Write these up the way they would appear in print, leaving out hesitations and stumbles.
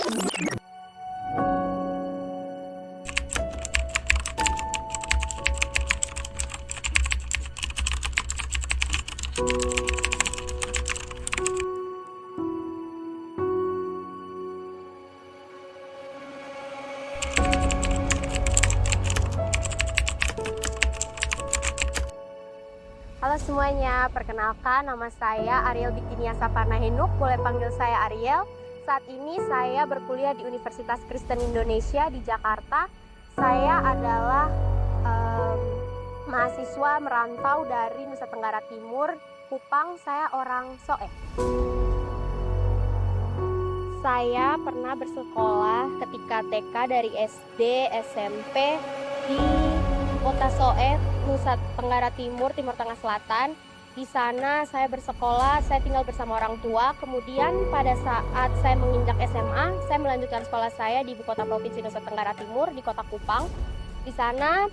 Halo semuanya, perkenalkan nama saya Ariel Bikinia Saparna Henuk, boleh panggil saya Ariel. Saat ini saya berkuliah di Universitas Kristen Indonesia di Jakarta. Saya adalah mahasiswa merantau dari Nusa Tenggara Timur, Kupang. Saya orang Soe. Saya pernah bersekolah ketika TK dari SD, SMP di Kota Soe, Nusa Tenggara Timur, Timur Tengah Selatan. Di sana saya bersekolah, saya tinggal bersama orang tua. Kemudian pada saat saya menginjak SMA, saya melanjutkan sekolah saya di Ibu Kota Provinsi Nusa Tenggara Timur, di Kota Kupang. Di sana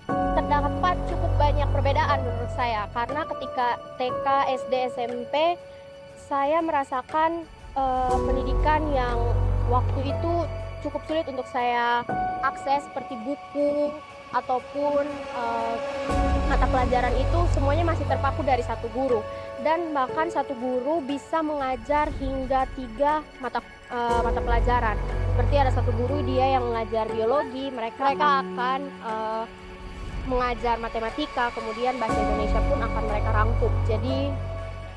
terdapat cukup banyak perbedaan menurut saya, karena ketika TK, SD, SMP, saya merasakan pendidikan yang waktu itu cukup sulit untuk saya akses, seperti buku ataupun mata pelajaran itu semuanya masih terpaku dari satu guru, dan bahkan satu guru bisa mengajar hingga 3 mata pelajaran. Seperti ada satu guru dia yang mengajar biologi, mereka akan mengajar matematika, kemudian bahasa Indonesia pun akan mereka rangkum. Jadi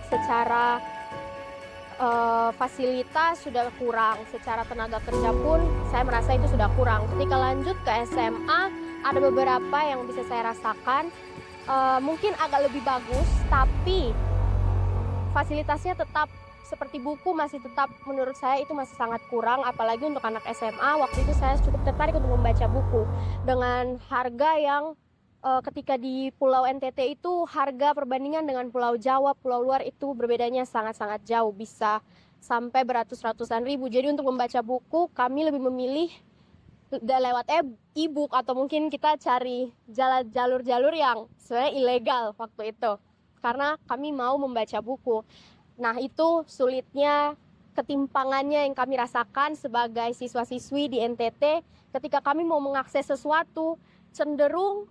secara fasilitas sudah kurang, secara tenaga kerja pun saya merasa itu sudah kurang. Ketika lanjut ke SMA, ada beberapa yang bisa saya rasakan mungkin agak lebih bagus, tapi fasilitasnya tetap seperti buku masih tetap menurut saya itu masih sangat kurang, apalagi untuk anak SMA. Waktu itu saya cukup tertarik untuk membaca buku dengan harga yang ketika di Pulau NTT itu harga perbandingan dengan Pulau Jawa, Pulau luar itu berbedanya sangat-sangat jauh, bisa sampai beratus-ratusan ribu. Jadi untuk membaca buku kami lebih memilih lewat e-book, atau mungkin kita cari jalur-jalur yang sebenarnya ilegal waktu itu, karena kami mau membaca buku. Nah, itu sulitnya, ketimpangannya yang kami rasakan sebagai siswa-siswi di NTT. Ketika kami mau mengakses sesuatu, cenderung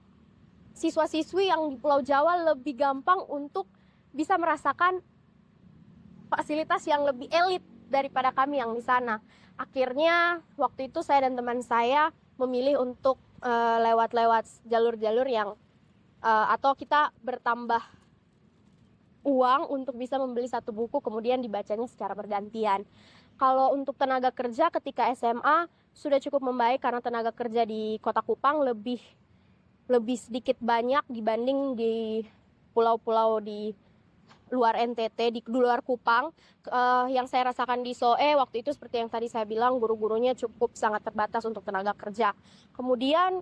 siswa-siswi yang di Pulau Jawa lebih gampang untuk bisa merasakan fasilitas yang lebih elit daripada kami yang di sana. Akhirnya waktu itu saya dan teman saya memilih untuk lewat jalur-jalur yang atau kita bertambah uang untuk bisa membeli satu buku, kemudian dibacanya secara bergantian. Kalau untuk tenaga kerja ketika SMA sudah cukup membaik, karena tenaga kerja di Kota Kupang lebih sedikit banyak dibanding di pulau-pulau di luar NTT, di luar Kupang. Yang saya rasakan di Soe waktu itu seperti yang tadi saya bilang, guru-gurunya cukup sangat terbatas untuk tenaga kerja. Kemudian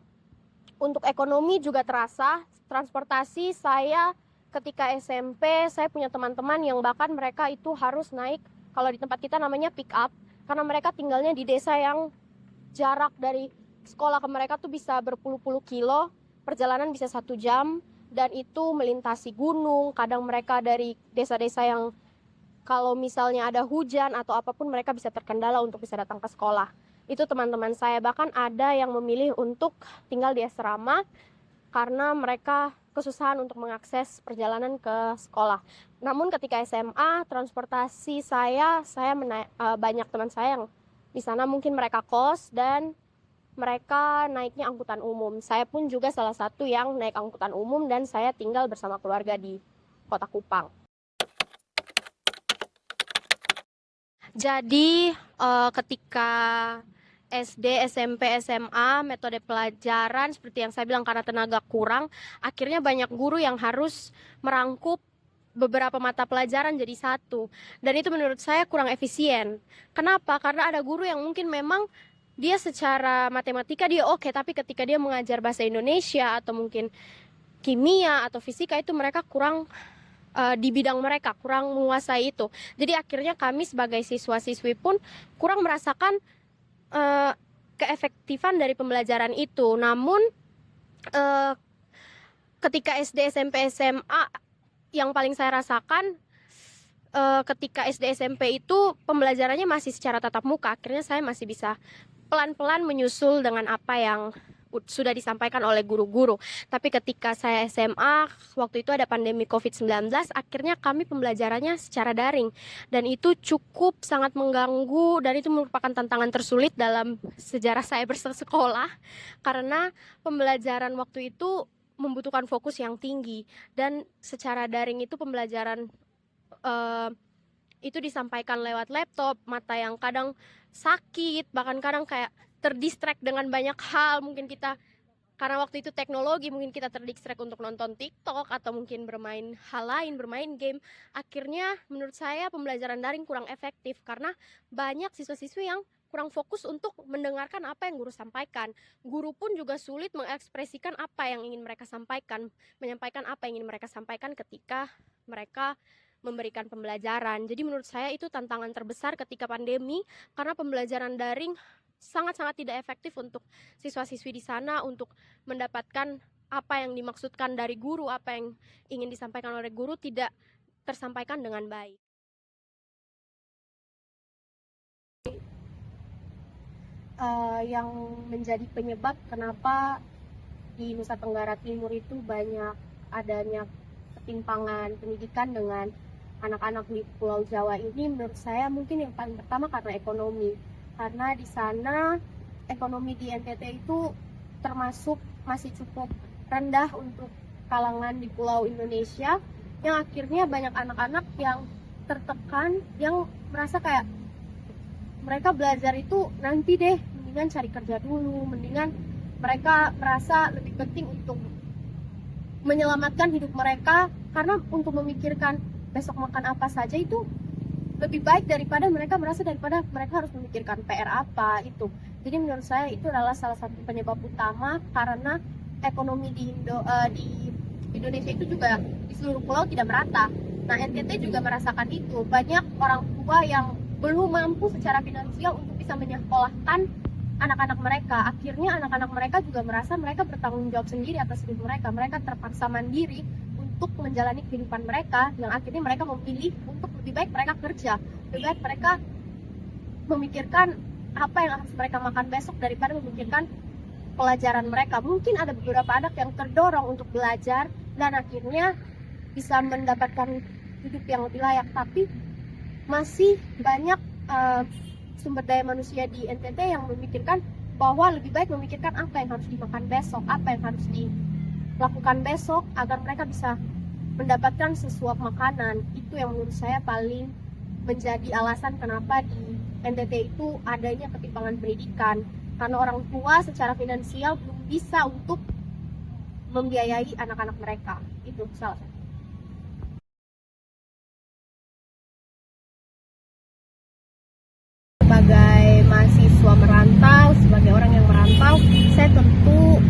untuk ekonomi juga terasa. Transportasi, saya ketika SMP saya punya teman-teman yang bahkan mereka itu harus naik, kalau di tempat kita namanya pick up, karena mereka tinggalnya di desa yang jarak dari sekolah ke mereka tuh bisa berpuluh-puluh kilo. Perjalanan bisa 1 jam, dan itu melintasi gunung. Kadang mereka dari desa-desa yang kalau misalnya ada hujan atau apapun mereka bisa terkendala untuk bisa datang ke sekolah. Itu teman-teman saya, bahkan ada yang memilih untuk tinggal di asrama karena mereka kesusahan untuk mengakses perjalanan ke sekolah. Namun ketika SMA, transportasi banyak teman saya yang di sana mungkin mereka kos dan mereka naiknya angkutan umum. Saya pun juga salah satu yang naik angkutan umum, dan saya tinggal bersama keluarga di Kota Kupang. Jadi ketika SD, SMP, SMA, metode pelajaran seperti yang saya bilang, karena tenaga kurang, akhirnya banyak guru yang harus merangkup beberapa mata pelajaran jadi satu. Dan itu menurut saya kurang efisien. Kenapa? Karena ada guru yang mungkin memang dia secara matematika dia oke, tapi ketika dia mengajar bahasa Indonesia atau mungkin kimia atau fisika, itu mereka kurang di bidang mereka, kurang menguasai itu. Jadi akhirnya kami sebagai siswa-siswi pun kurang merasakan keefektifan dari pembelajaran itu. Namun ketika SD, SMP, SMA, yang paling saya rasakan ketika SD SMP itu pembelajarannya masih secara tatap muka, akhirnya saya masih bisa pelan-pelan menyusul dengan apa yang sudah disampaikan oleh guru-guru. Tapi ketika saya SMA, waktu itu ada pandemi COVID-19, akhirnya kami pembelajarannya secara daring. Dan itu cukup sangat mengganggu, dan itu merupakan tantangan tersulit dalam sejarah saya bersekolah. Karena pembelajaran waktu itu membutuhkan fokus yang tinggi. Dan secara daring itu pembelajaran itu disampaikan lewat laptop, mata yang kadang sakit, bahkan kadang kayak terdistract dengan banyak hal. Mungkin kita, karena waktu itu teknologi, mungkin kita terdistract untuk nonton TikTok atau mungkin bermain hal lain, bermain game. Akhirnya menurut saya pembelajaran daring kurang efektif karena banyak siswa-siswi yang kurang fokus untuk mendengarkan apa yang guru sampaikan. Guru pun juga sulit mengekspresikan apa yang ingin mereka sampaikan, menyampaikan apa yang ingin mereka sampaikan ketika mereka memberikan pembelajaran. Jadi menurut saya itu tantangan terbesar ketika pandemi, karena pembelajaran daring sangat-sangat tidak efektif untuk siswa-siswi di sana untuk mendapatkan apa yang dimaksudkan dari guru, apa yang ingin disampaikan oleh guru tidak tersampaikan dengan baik. Yang menjadi penyebab kenapa di Nusa Tenggara Timur itu banyak adanya ketimpangan pendidikan dengan anak-anak di Pulau Jawa ini, menurut saya mungkin yang paling pertama karena ekonomi. Karena di sana ekonomi di NTT itu termasuk masih cukup rendah untuk kalangan di Pulau Indonesia, yang akhirnya banyak anak-anak yang tertekan, yang merasa kayak mereka belajar itu nanti deh, mendingan cari kerja dulu, mendingan mereka merasa lebih penting untuk menyelamatkan hidup mereka, karena untuk memikirkan besok makan apa saja itu lebih baik daripada mereka harus memikirkan PR apa itu. Jadi menurut saya itu adalah salah satu penyebab utama, karena ekonomi di Indonesia itu juga di seluruh pulau tidak merata. Nah, NTT juga merasakan itu. Banyak orang tua yang belum mampu secara finansial untuk bisa menyekolahkan anak-anak mereka. Akhirnya anak-anak mereka juga merasa mereka bertanggung jawab sendiri atas hidup mereka. Mereka terpaksa mandiri untuk menjalani kehidupan mereka, yang akhirnya mereka memilih untuk lebih baik mereka kerja, lebih baik mereka memikirkan apa yang harus mereka makan besok daripada memikirkan pelajaran mereka. Mungkin ada beberapa anak yang terdorong untuk belajar dan akhirnya bisa mendapatkan hidup yang lebih layak, tapi masih banyak sumber daya manusia di NTT yang memikirkan bahwa lebih baik memikirkan apa yang harus dimakan besok, apa yang harus dilakukan besok agar mereka bisa mendapatkan sesuap makanan. Itu yang menurut saya paling menjadi alasan kenapa di NTT itu adanya ketimpangan pendidikan, karena orang tua secara finansial belum bisa untuk membiayai anak-anak mereka. Itu salah satu. Sebagai mahasiswa merantau, sebagai orang yang merantau, saya tentu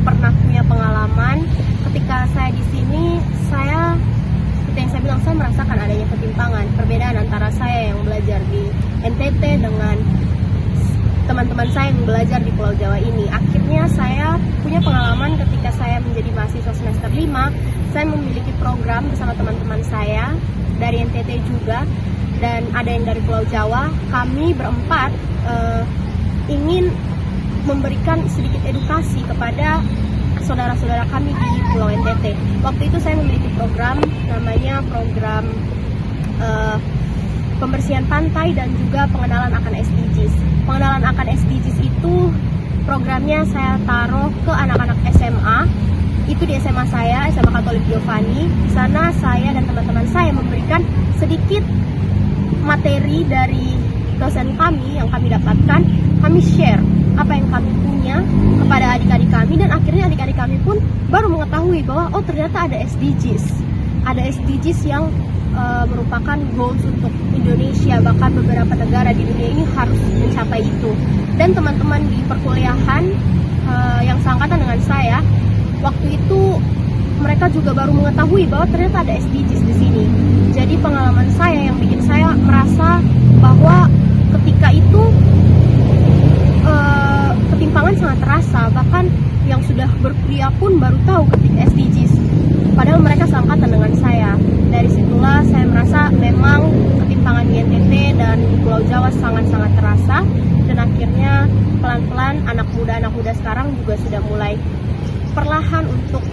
pernah punya pengalaman ketika saya di sini. Saya, seperti yang saya bilang, saya merasakan adanya ketimpangan, perbedaan antara saya yang belajar di NTT dengan teman-teman saya yang belajar di Pulau Jawa ini. Akhirnya saya punya pengalaman ketika saya menjadi mahasiswa semester 5, saya memiliki program bersama teman-teman saya dari NTT juga, dan ada yang dari Pulau Jawa. Kami berempat ingin memberikan sedikit edukasi kepada saudara-saudara kami di Pulau NTT. Waktu itu saya memiliki program, namanya program pembersihan pantai dan juga pengenalan akan SDGs. Pengenalan akan SDGs itu programnya saya taruh ke anak-anak SMA. Itu di SMA saya, SMA Katolik Giovanni. Di sana saya dan teman-teman saya memberikan sedikit materi dari dosen kami yang kami dapatkan. Kami share apa yang kami punya kepada adik-adik kami, dan akhirnya adik-adik kami pun baru mengetahui bahwa oh ternyata ada SDGs. Ada SDGs yang merupakan goals untuk Indonesia, bahkan beberapa negara di dunia ini harus mencapai itu. Dan teman-teman di perkuliahan yang seangkatan dengan saya, waktu itu mereka juga baru mengetahui bahwa ternyata ada SDGs di sini. Jadi pengalaman saya yang bikin saya merasa bahwa ketika itu ketimpangan sangat terasa. Bahkan yang sudah berkuliah pun baru tahu ketika SDGs, padahal mereka seangkatan dengan saya. Dari situlah saya merasa memang Jawa sangat-sangat terasa, dan akhirnya pelan-pelan anak muda sekarang juga sudah mulai perlahan untuk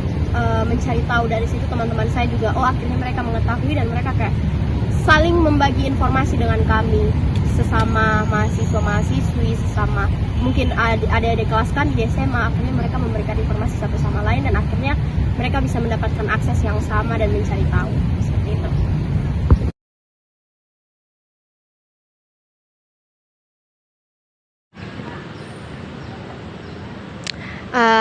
mencari tahu. Dari situ teman-teman saya juga akhirnya mereka mengetahui, dan mereka kayak saling membagi informasi dengan kami sesama mahasiswa-mahasiswi, sesama mungkin adik-adik kelas kan di SMA. Akhirnya mereka memberikan informasi satu sama lain, dan akhirnya mereka bisa mendapatkan akses yang sama dan mencari tahu, seperti itu.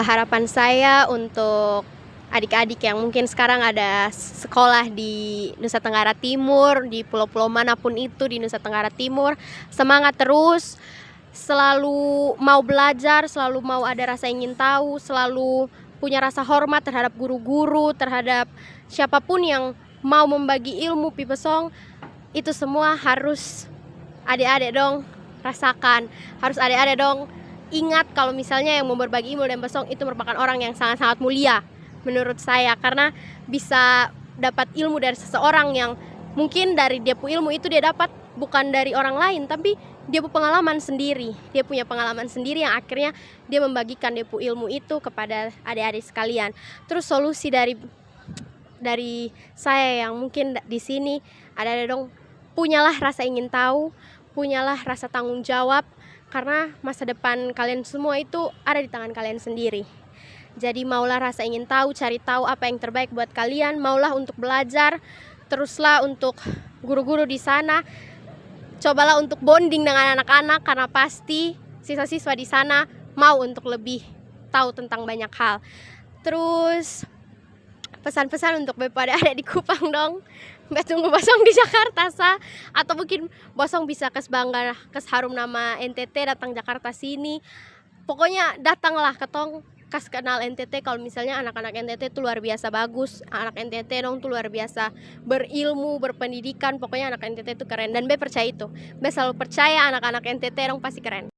Harapan saya untuk adik-adik yang mungkin sekarang ada sekolah di Nusa Tenggara Timur, di pulau-pulau manapun itu di Nusa Tenggara Timur, semangat terus, selalu mau belajar, selalu mau ada rasa ingin tahu, selalu punya rasa hormat terhadap guru-guru, terhadap siapapun yang mau membagi ilmu Pipesong. Itu semua harus adik-adik dong rasakan, harus adik-adik dong ingat kalau misalnya yang mau berbagi ilmu dan Pesong itu merupakan orang yang sangat-sangat mulia menurut saya, karena bisa dapat ilmu dari seseorang yang mungkin dari dia punya ilmu itu dia dapat bukan dari orang lain, tapi dia punya pengalaman sendiri. Dia punya pengalaman sendiri yang akhirnya dia membagikan dia punya ilmu itu kepada adik-adik sekalian. Terus solusi dari saya yang mungkin di sini ada dong, punyalah rasa ingin tahu, punyalah rasa tanggung jawab, karena masa depan kalian semua itu ada di tangan kalian sendiri. Jadi maulah rasa ingin tahu, cari tahu apa yang terbaik buat kalian, maulah untuk belajar, teruslah untuk guru-guru di sana, cobalah untuk bonding dengan anak-anak, karena pasti siswa-siswa di sana mau untuk lebih tahu tentang banyak hal. Terus pesan-pesan untuk pada adik di Kupang dong, tunggu Bosong di Jakarta atau mungkin Bosong bisa bangga harum nama NTT, datang Jakarta sini. Pokoknya datanglah ketong kenal NTT. Kalau misalnya anak-anak NTT tuh luar biasa bagus, anak NTT dong tuh luar biasa berilmu, berpendidikan, pokoknya anak NTT tuh keren, dan Be percaya itu. Be selalu percaya anak-anak NTT dong pasti keren.